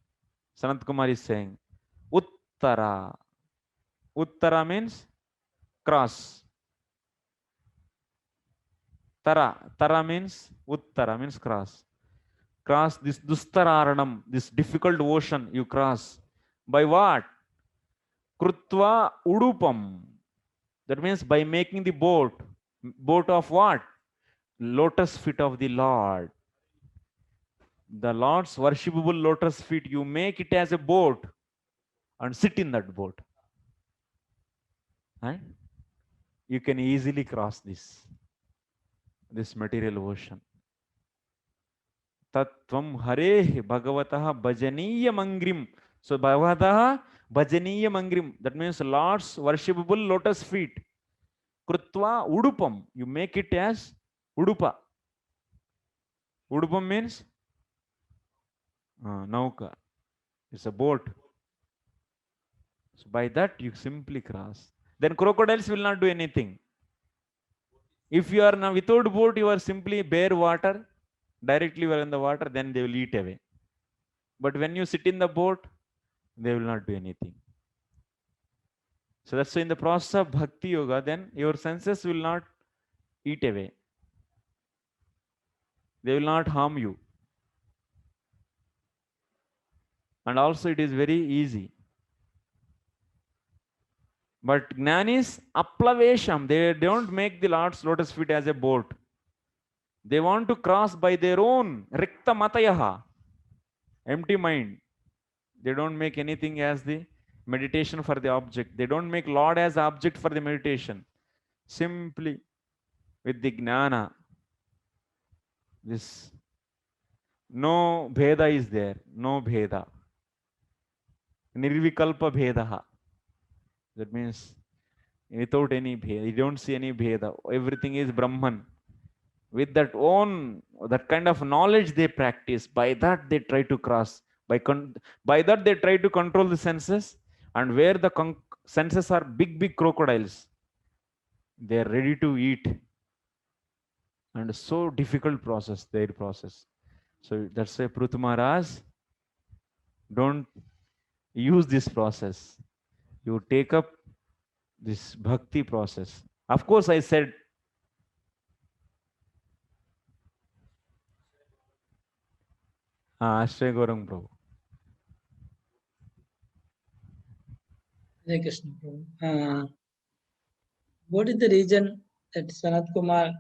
Sanat Kumar is saying, Uttara. Uttara means cross. Tara means Uttara means cross. Cross this Dustararanam, this difficult ocean you cross. By what? Krutva Udupam. That means by making the boat. Boat of what? Lotus feet of the Lord. The Lord's worshipable lotus feet, you make it as a boat and sit in that boat. And you can easily cross this material ocean. Tattvam Hare Bhagavataha Bhajaniya Mangrim. So Bhagavataha Bhajaniya Mangrim. That means Lord's worshipable lotus feet. Krutva Udupam. You make it as Udupa. Udupam means Nauka. It's a boat. So by that you simply cross. Then crocodiles will not do anything. If you are now without boat, you are simply bare water, directly you are in the water, then they will eat away. But when you sit in the boat, they will not do anything. So that's why in the process of bhakti yoga, then your senses will not eat away. They will not harm you. And also it is very easy. But Gnanis aplavesham, they don't make the Lord's lotus feet as a boat. They want to cross by their own rikta matayaha, empty mind. They don't make anything as the meditation for the object. They don't make Lord as object for the meditation. Simply with the jnana, this no bheda is there, no bheda. Nirvikalpa bhedaha. That means without any bheda. You don't see any bheda. Everything is Brahman. With that kind of knowledge they practice. By that they try to cross. By that they try to control the senses. And where the senses are big crocodiles, they are ready to eat. And so difficult process, their process. So that's why Prithu Maharaj, don't use this process. You take up this bhakti process. Of course, I said, Ashray Gaurang Prabhu. Hare Krishna Prabhu. What is the reason that Sanat Kumar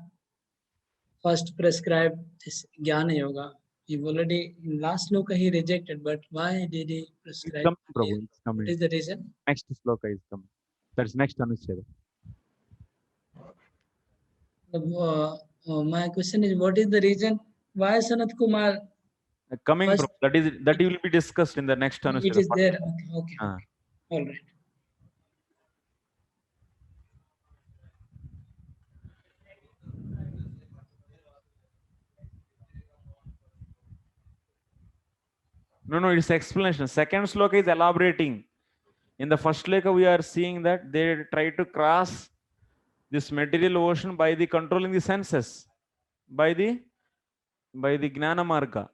first prescribed this Jnana Yoga? He already, in last sloka he rejected, but why did he It's prescribe coming, here? Prabhu. It's What coming. is the reason? Next sloka is coming. That's next anuched. My question is, what is the reason why Sanat Kumar Coming, first? Prabhu. That will be discussed in the next It anuched. is there. Okay. All right. No, it's explanation. Second sloka is elaborating. In the first sloka, we are seeing that they try to cross this material ocean by the controlling the senses, by the Gnana Marga.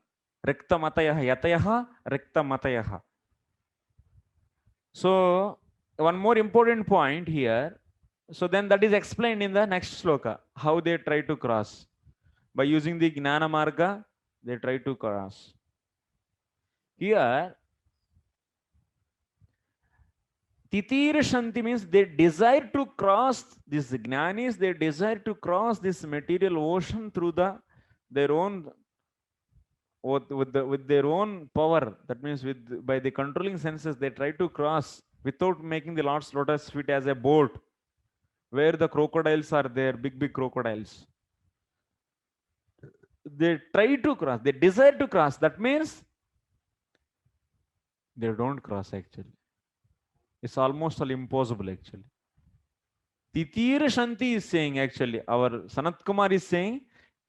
Rekta Matayaha, Yatayaha, Rekta Matayaha. So, one more important point here. So, then that is explained in the next sloka, how they try to cross. By using the Gnana Marga, they try to cross. Here, Titira Shanti means they desire to cross this Jnanis, they desire to cross this material ocean through their own with their own power, that means with by the controlling senses, they try to cross without making the Lord's lotus feet as a boat where the crocodiles are there, big crocodiles. They try to cross, they desire to cross. That means they don't cross actually. It's almost all impossible actually. Titir Shanti is saying actually, our Sanat Kumar is saying,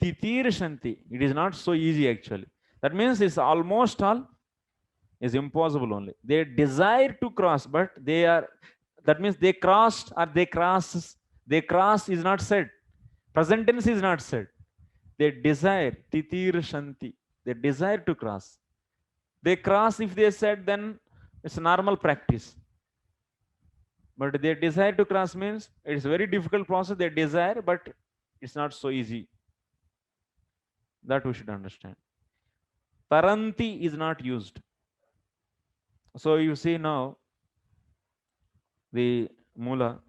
Titir Shanti. It is not so easy actually. That means it's almost all is impossible only. They desire to cross, but they are, that means they crossed or they cross. They cross is not said. Present tense is not said. They desire, Titir Shanti. They desire to cross. They cross, if they said, then it's a normal practice. But they desire to cross means it's a very difficult process. They desire, but it's not so easy. That we should understand. Taranti is not used. So you see now the Mula.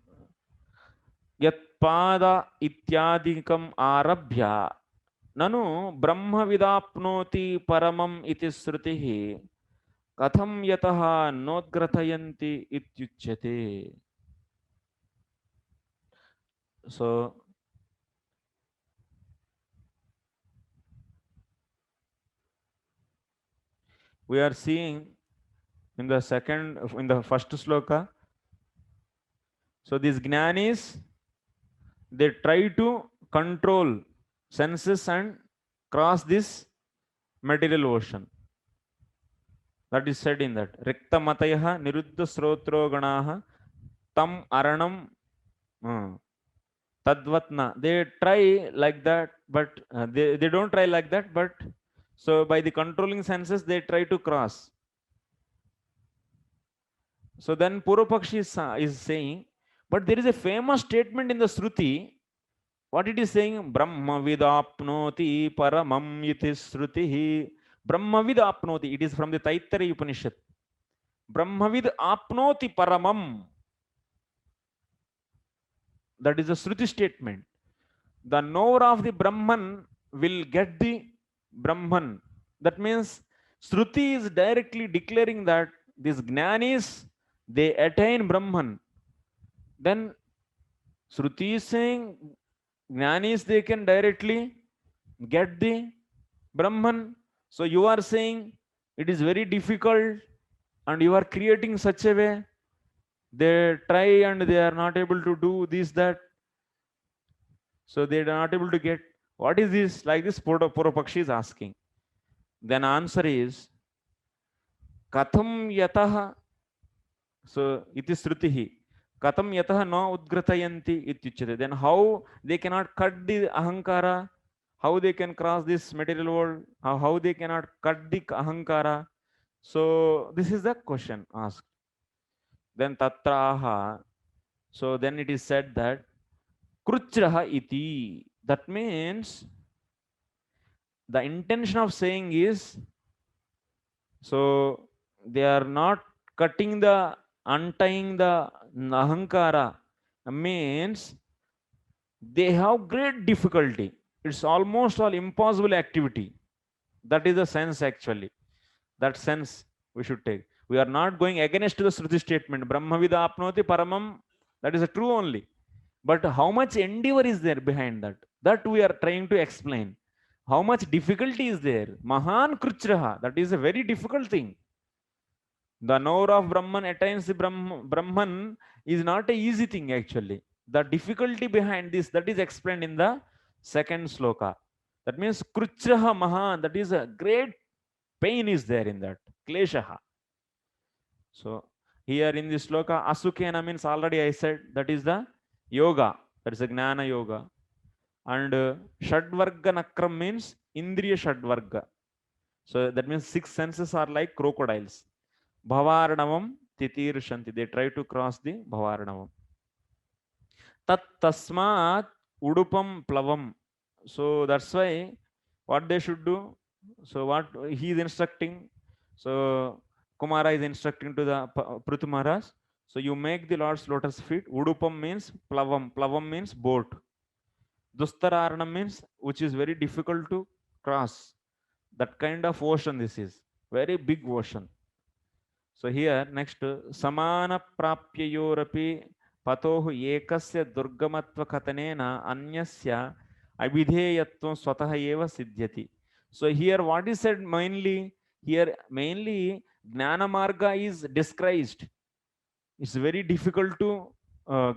Yatpada ityadikam arabhya nanu brahma vidapnoti paramam iti srutihi katham yataha nodgratayanti ityuchyate. So we are seeing in the first sloka. So these jnanis, they try to control senses and cross this material ocean. That is said in that. Rikta matayah niruddha srotro ganaha tam aranam tadvatna. They try like that, but they don't try like that, but so by the controlling senses, they try to cross. So then Purvapakshi is saying, but there is a famous statement in the Shruti. What it is saying? Brahma vidapnoti paramam iti srutihi. Brahma vidapnoti. It is from the Taittiriya Upanishad. Brahma vidapnoti paramam. That is a Shruti statement. The knower of the Brahman will get the Brahman. That means Shruti is directly declaring that these Jnanis, they attain Brahman. Then Shruti is saying Jnanis, they can directly get the Brahman. So you are saying it is very difficult and you are creating such a way. They try and they are not able to do this, that. So they are not able to get. What is this? Like this Purvapakshi is asking. Then answer is Katham yataha. So it is Srutihi. Katham yataha no udgratayanti ityuchyate. Then how they cannot cut the ahankara? How they can cross this material world? How they cannot cut the ahankara? So this is the question asked. Then tatraha. So then it is said that kruchraha iti. That means the intention of saying is, so they are not cutting the, untying the ahankara, means they have great difficulty. It's almost all impossible activity. That is the sense actually. That sense we should take. We are not going against the Shruti statement. Brahma vida apnoti paramam. That is a true only. But how much endeavor is there behind that? That we are trying to explain. How much difficulty is there? Mahan kruchraha. That is a very difficult thing. The knower of Brahman attains the Brahman is not a easy thing actually. The difficulty behind this, that is explained in the second sloka. That means kruchraha mahan. That is a great pain is there in that. Kleshaha. So here in this sloka, asukena means already I said that is the yoga. That is a gnana yoga. And shadvarga nakram means indriya shadvarga. So that means 6 senses are like crocodiles. Bhavarnavam titir shanti. They try to cross the Bhavarnavam. Tat tasmat udupam plavam. So that's why what they should do. So what he is instructing. So Kumara is instructing to the Prithu Maharaj. So you make the Lord's lotus feet. Udupam means plavam. Plavam means boat. Dustararanam means which is very difficult to cross. That kind of ocean this is. Very big ocean. So here next samana prapyayorapi patohu ekasya durgamatva katanena anyasya abhidheyatvam swatah eva siddhyati. So here what is said mainly, here mainly gnana marga is disgraced. It's very difficult to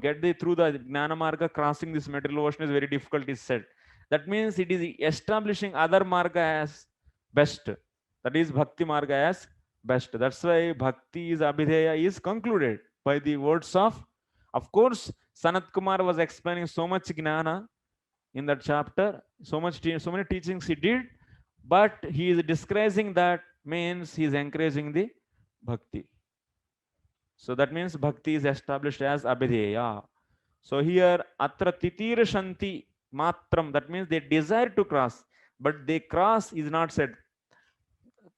get the through the gnana marga. Crossing this material ocean is very difficult is said. That means it is establishing other marga as best, that is bhakti marga as best. That's why bhakti is abhideya is concluded by the words of course Sanat Kumar was explaining so much gnana in that chapter, so many teachings he did, but he is discouraging, that means he is encouraging the bhakti. So that means bhakti is established as abhideya. So here atra titir shanti matram, that means they desire to cross, but they cross is not said.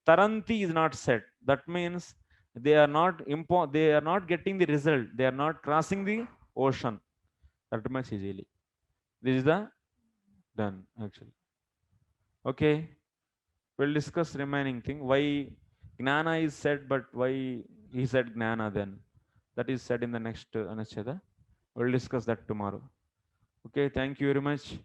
Taranti is not said. That means they are not they are not getting the result. They are not crossing the ocean that much easily. This is the done actually. Okay, we'll discuss remaining thing. Why gnana is said, but why he said gnana then? That is said in the next anuched. We'll discuss that tomorrow. Okay, thank you very much.